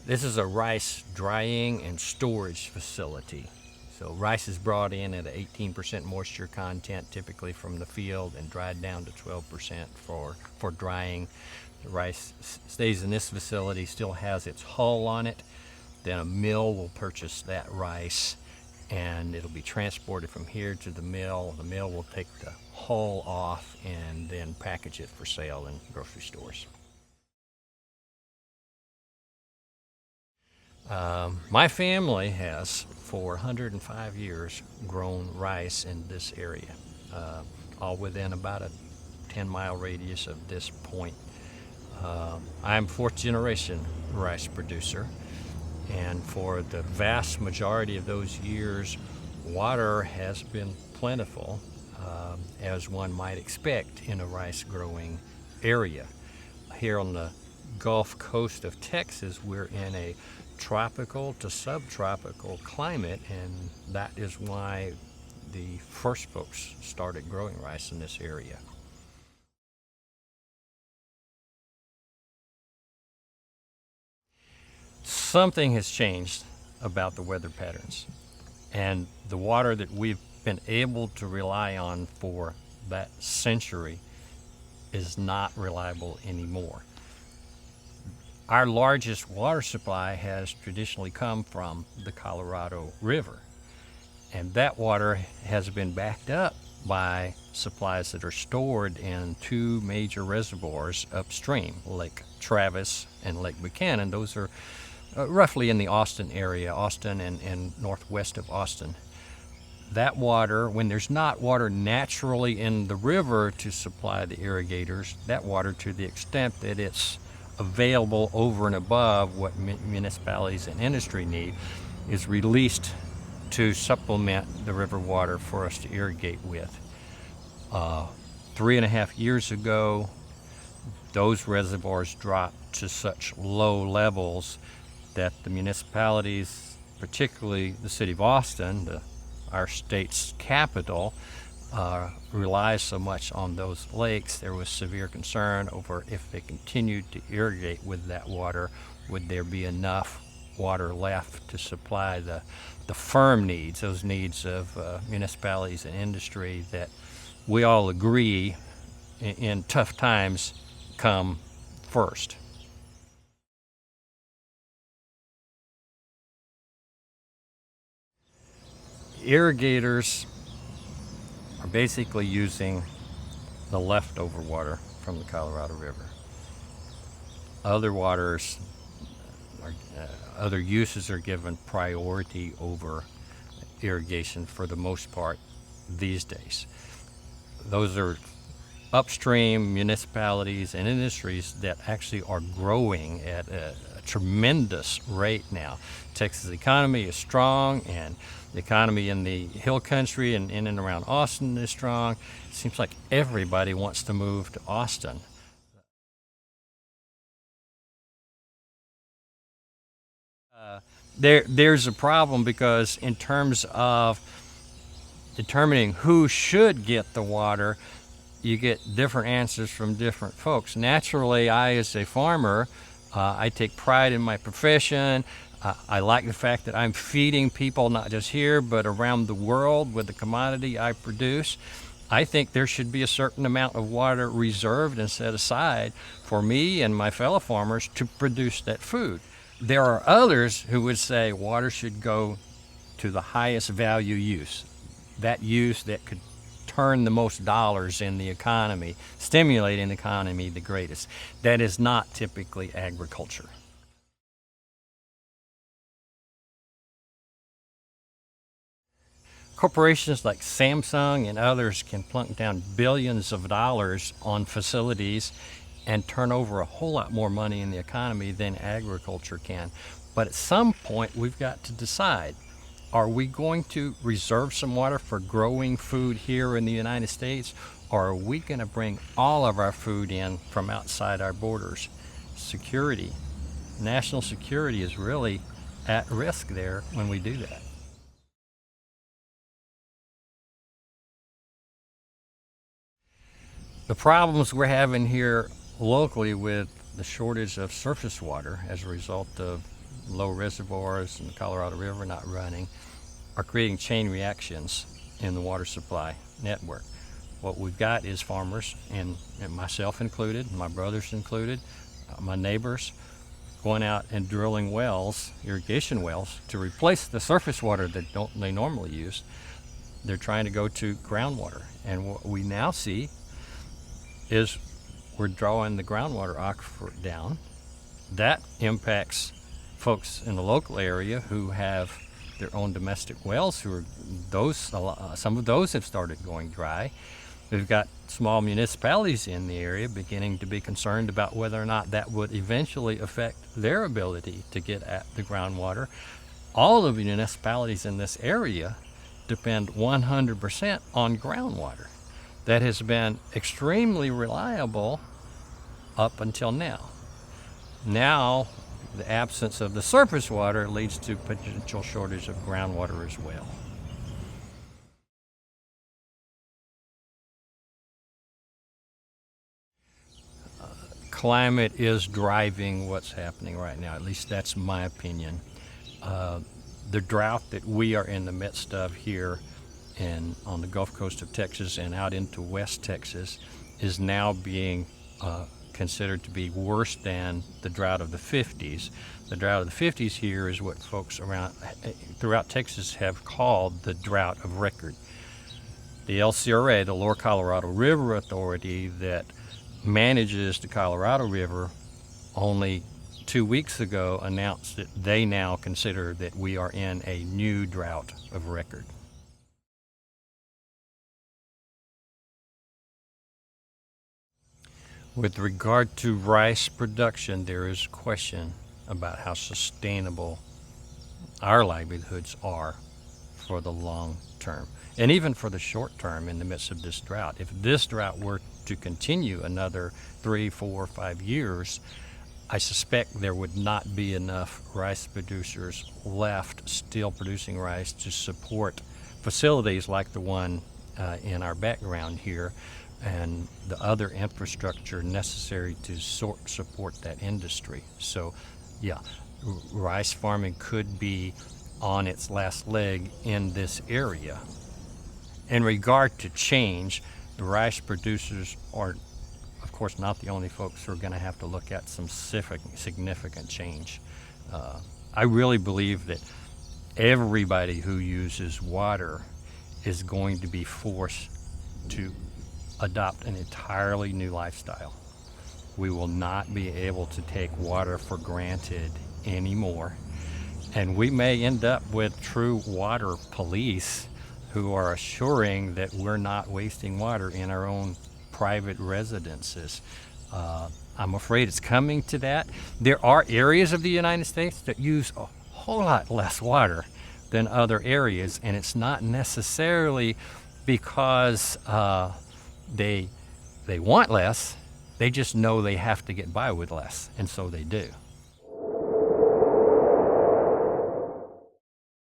This is a rice drying and storage facility. So rice is brought in at an 18% moisture content typically from the field and dried down to 12% for drying. The rice stays in this facility, still has its hull on it. Then a mill will purchase that rice and it'll be transported from here to the mill. The mill will take the hull off and then package it for sale in grocery stores. My family has, for 105 years, grown rice in this area, all within about a 10-mile radius of this point. I'm fourth generation rice producer, and for the vast majority of those years, water has been plentiful, as one might expect in a rice growing area. Here on the Gulf Coast of Texas, we're in a tropical to subtropical climate, and that is why the first folks started growing rice in this area. Something has changed about the weather patterns, and the water that we've been able to rely on for that century is not reliable anymore. Our largest water supply has traditionally come from the Colorado River, and that water has been backed up by supplies that are stored in two major reservoirs upstream, Lake Travis and Lake Buchanan. Those are roughly in the Austin area, Austin and northwest of Austin. That water, when there's not water naturally in the river to supply the irrigators, that water, to the extent that it's available over and above what municipalities and industry need, is released to supplement the river water for us to irrigate with. 3.5 years ago, those reservoirs dropped to such low levels that the municipalities, particularly the city of Austin, our state's capital, relies so much on those lakes. There was severe concern over if they continued to irrigate with that water, would there be enough water left to supply the firm needs, those needs of municipalities and industry that we all agree in tough times come first. Irrigators are basically using the leftover water from the Colorado River. Other waters, other uses are given priority over irrigation for the most part these days. Those are upstream municipalities and industries that actually are growing at a tremendous rate now. Texas economy is strong, and the economy in the hill country and in and around Austin is strong. It seems like everybody wants to move to Austin. There's a problem because in terms of determining who should get the water, you get different answers from different folks. Naturally, I, as a farmer, I take pride in my profession. I like the fact that I'm feeding people not just here, but around the world with the commodity I produce. I think there should be a certain amount of water reserved and set aside for me and my fellow farmers to produce that food. There are others who would say water should go to the highest value use, that use that could turn the most dollars in the economy, stimulating the economy the greatest. That is not typically agriculture. Corporations like Samsung and others can plunk down billions of dollars on facilities and turn over a whole lot more money in the economy than agriculture can. But at some point, we've got to decide, are we going to reserve some water for growing food here in the United States, or are we going to bring all of our food in from outside our borders? Security, national security is really at risk there when we do that. The problems we're having here locally with the shortage of surface water as a result of low reservoirs and the Colorado River not running, are creating chain reactions in the water supply network. What we've got is farmers, and myself included, my brothers included, my neighbors, going out and drilling wells, irrigation wells, to replace the surface water that they normally use. They're trying to go to groundwater. And what we now see is we're drawing the groundwater aquifer down. That impacts folks in the local area who have their own domestic wells, some of those have started going dry. We've got small municipalities in the area beginning to be concerned about whether or not that would eventually affect their ability to get at the groundwater. All of the municipalities in this area depend 100% on groundwater. That has been extremely reliable up until now. Now, the absence of the surface water leads to potential shortage of groundwater as well. Climate is driving what's happening right now. At least that's my opinion. The drought that we are in the midst of here on the Gulf Coast of Texas and out into West Texas is now being considered to be worse than the drought of the 50s. The drought of the 50s here is what folks throughout Texas have called the drought of record. The LCRA, the Lower Colorado River Authority that manages the Colorado River, only 2 weeks ago announced that they now consider that we are in a new drought of record. With regard to rice production, there is question about how sustainable our livelihoods are for the long term, and even for the short term in the midst of this drought. If this drought were to continue another 3, 4, 5 years, I suspect there would not be enough rice producers left still producing rice to support facilities like the one in our background here and the other infrastructure necessary to support that industry. So yeah, rice farming could be on its last leg in this area. In regard to change, the rice producers are, of course, not the only folks who are going to have to look at some significant change. I really believe that everybody who uses water is going to be forced to adopt an entirely new lifestyle. We will not be able to take water for granted anymore, and we may end up with true water police who are assuring that we're not wasting water in our own private residences. I'm afraid it's coming to that. There are areas of the United States that use a whole lot less water than other areas, and it's not necessarily because they want less. They just know they have to get by with less, and so they do.